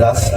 10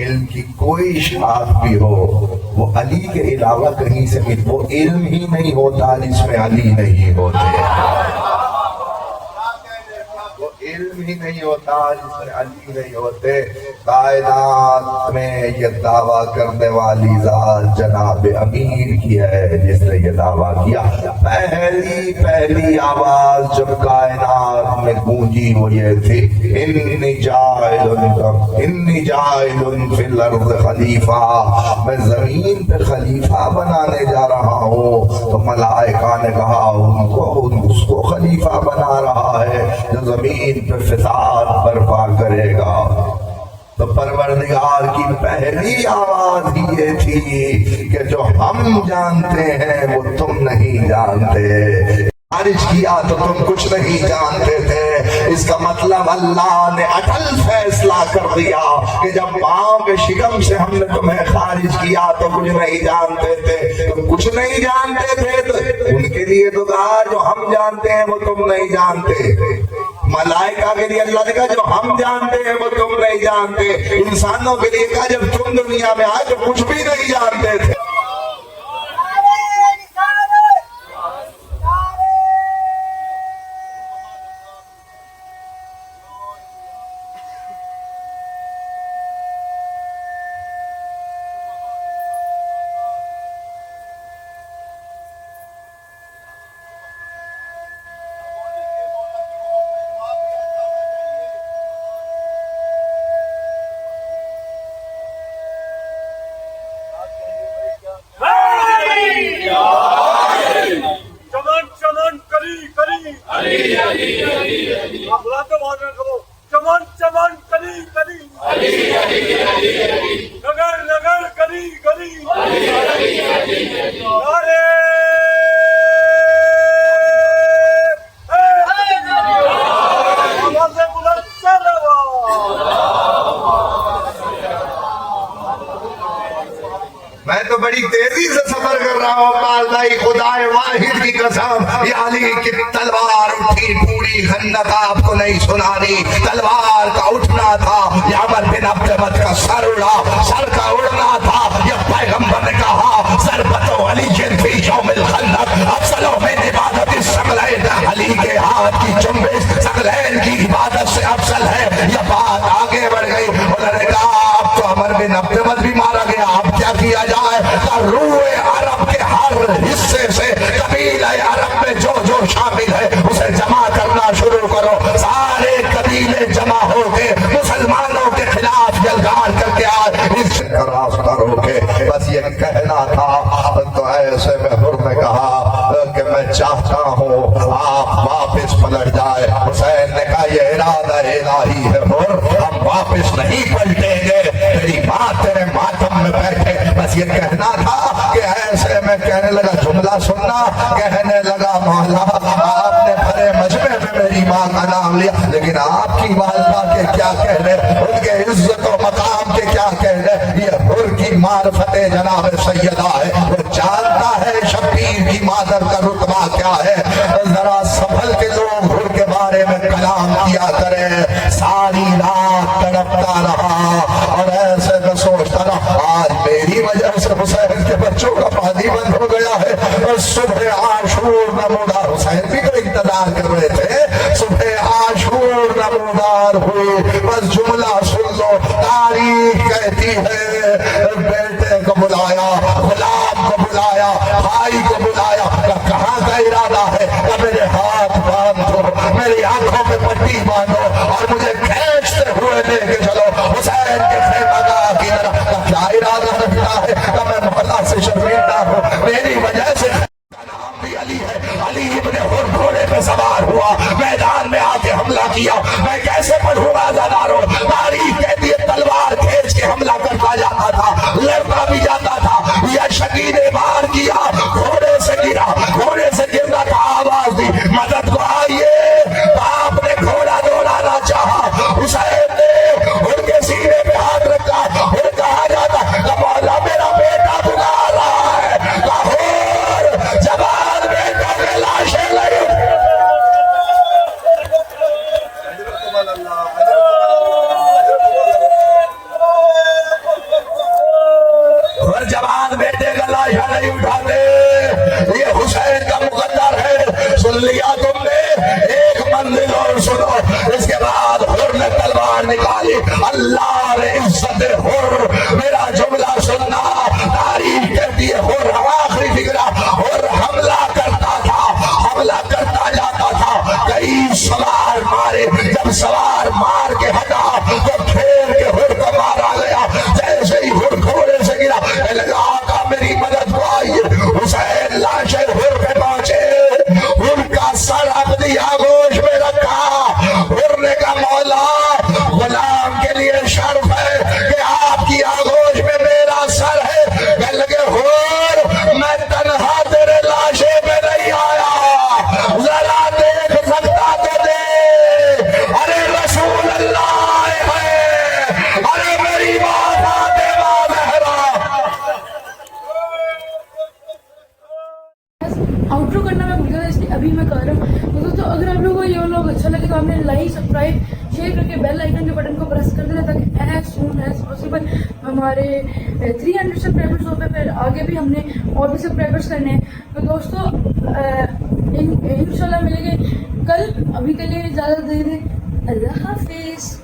علم کی کوئی شاخ بھی ہو وہ علی کے علاوہ کہیں سے بھی وہ علم ہی نہیں ہوتا جس میں علی نہیں ہوتے، وہ علم ہی نہیں ہوتا جس میں علی نہیں ہوتے۔ کائنات میں یہ دعویٰ کرنے والی ذات جناب امیر کی ہے جس نے یہ دعویٰ کیا۔ پہلی آواز جب کائنات میں گونجی وہ یہ تھی، انی جاعل فی الارض خلیفہ، میں زمین پہ خلیفہ بنانے جا رہا ہوں۔ تو ملائکہ نے کہا اس کو خلیفہ بنا رہا ہے جو زمین پہ فساد برپا کرے گا۔ تو پروردگار کی پہلی آواز یہ تھی کہ جو ہم جانتے ہیں وہ تم نہیں جانتے، خارج کیا تو تم کچھ نہیں جانتے تھے۔ اس کا مطلب اللہ نے اٹل فیصلہ کر دیا کہ جب پاؤں کے شکم سے ہم نے تمہیں خارج کیا تو کچھ نہیں جانتے تھے، تم کچھ نہیں جانتے تھے، تو ان کے لیے تو کہا جو ہم جانتے ہیں وہ تم نہیں جانتے۔ ملائکہ کے لیے اللہ نے کہا جو ہم جانتے ہیں وہ تم نہیں جانتے۔ انسانوں کے لیے کہا جب تم دنیا میں آئے تو کچھ بھی نہیں جانتے تھے۔ میں تو بڑی تیزی سے سفر کر رہا ہوں، اللہ خدا واحد کی قسم، یا علی کی تلوار اٹھی پوری خندق آپ کو نہیں سنانی، تلوار کا اٹھنا تھا، یا عمر بن عبد کا سر اڑا، سر کا اڑنا تھا، یا پیغمبر نے کہا ضربت علی فی یوم الخندق افضل من عبادت الثقلین، علی کے ہاتھ کی جنبش ثقلین کی عبادت سے افضل ہے۔ یہ بات آگے بڑھ گئی، انہوں نے کہا اب تو عمر بن عبد بھی مارا گیا، اب کیا کیا جائے؟ روح عرب کے ہر حصے سے قبیلہ عرب میں جو جو شامل ہے اسے جمع کرنا شروع کرو۔ سارے قبیلے جمع ہو کے مسلمانوں کے خلاف جلگار کر کے آئے، اس راستہ روکے۔ بس یہ کہنا تھا تو ایسے میں حر نے کہا کہ میں چاہتا ہوں آپ واپس پلٹ جائے۔ حسین نے کہا یہ ارادہ الہی ہے حر، ہم واپس نہیں پلٹیں گے، تیری ماں تیرے ماتم میں بیٹھے۔ بس یہ کہنا تھا کہ ایسے میں کہنے لگا جملہ سننا، کہنے لگا مولا آپ نے بھرے مجمع میں میری ماں کا نام لیا، لیکن آپ کی والدہ کے کیا کہنے، ان کے عزت و مقام کے کیا کہنے؟ یہ حر کی معرفت جناب سیدہ ہے، وہ جانتا ہے شبیر کی مادر کا رتبہ کیا ہے۔ ذرا سنبھل کے لوگ حر کے بارے میں کلام کیا کریں۔ ساری رات تڑپتا رہا اور ایسے میں سوچتا رہا آج میری وجہ سے حسین کے بچوں کا پانی بند ہو گیا ہے۔ اور صبح عاشور نمودار، حسین بھی تو انتظار کر رہے تھے، صبح عاشور نمودار ہوئی۔ بس جملہ سن لو، تاریخ کہتی ہے بیٹے کو بلایا، غلام کو بلایا، بھائی کو بلایا، کہاں کا ارادہ ہے؟ کہ میرے ہاتھ باندھو، میری آنکھوں پہ پٹی باندھو اور مجھے کھینچتے ہوئے لے کے چلو حسین کے خیمہ گاہ کی طرف۔ کیا ارادہ رکھتا ہے کہ میں مولا سے شرمندہ ہوں، میری وجہ سے نام بھی علی ہے۔ علی ابن حر گھوڑے پہ سوار ہوا، میدان میں آ کے حملہ کیا۔ میں کیسے پڑھوں گا زدارو؟ تاریخ کہتی ہے تلوار کھینچ کے حملہ کرتا جاتا تھا، لڑتا بھی جاتا تھا۔ یہ شکی نے وار کیا، گھوڑے سے گرا، گھوڑے سے گرنا تھا، آواز دی مدد کو آئیے۔ باپ نے گھوڑا دوڑانا چاہا، حسین نے ان کے سینے پہ ہاتھ رکھا، پھر کہا جاتا کہ مولا میرا بیٹا بلا رہا ہے، لاہور جوان بیٹا کے لاشیں لئی۔ لاشا نہیں اٹھاتے. یہ حسین کا مقدر ہے. سن لیا تم نے؟ ایک منزل اور سنو. اس کے بعد حر نے تلوار نکالی. اللہ نے عزت حر. میرا جملہ سننا. تاریخ کہتی ہے حر آخری فکرہ حر حملہ کرتا تھا, حملہ کرتا جاتا تھا. کئی سوار مارے. جب سوار مار کے ہٹا تو پھیر کے حر کو مارا گیا. جیسے ہی حر گھوڑے سے گرا, آقا میری مدد کو آئیے. حسین لاشے حر پہ پہنچے. حر کا سر اپنی آغوش میں رکھا. حر نے کہا مولا, غلام کے لیے شرف ہے کہ آپ کی آغوش میں میرا سر ہے. کہنے لگے حر, میں تنہا تیرے لاشے پہ نہیں آیا, ذرا دیکھ سکتا تو دے. ارے رسول اللہ ہے, ارے میری ماں فاطمہ زہرا. آؤٹرو کرنا میں بھول گیا تھا, اس لیے ابھی میں کر رہا ہوں. تو دوستوں اگر آپ لوگوں کو یہ لوگ اچھا لگے تو آپ نے لائک, سبسکرائب, شیئر کر کے بیل آئیکن کے بٹن کو پریس کر دینا تاکہ ایز سون ایز پاسبل ہمارے 300 سبسکرائبرس ہو گئے. پھر آگے بھی ہم نے اور بھی سبسکرائبرس کرنے ہیں. تو دوستوں انشاءاللہ ملیں گے کل. ابھی کے لیے اجازت دے دیں. اللہ حافظ.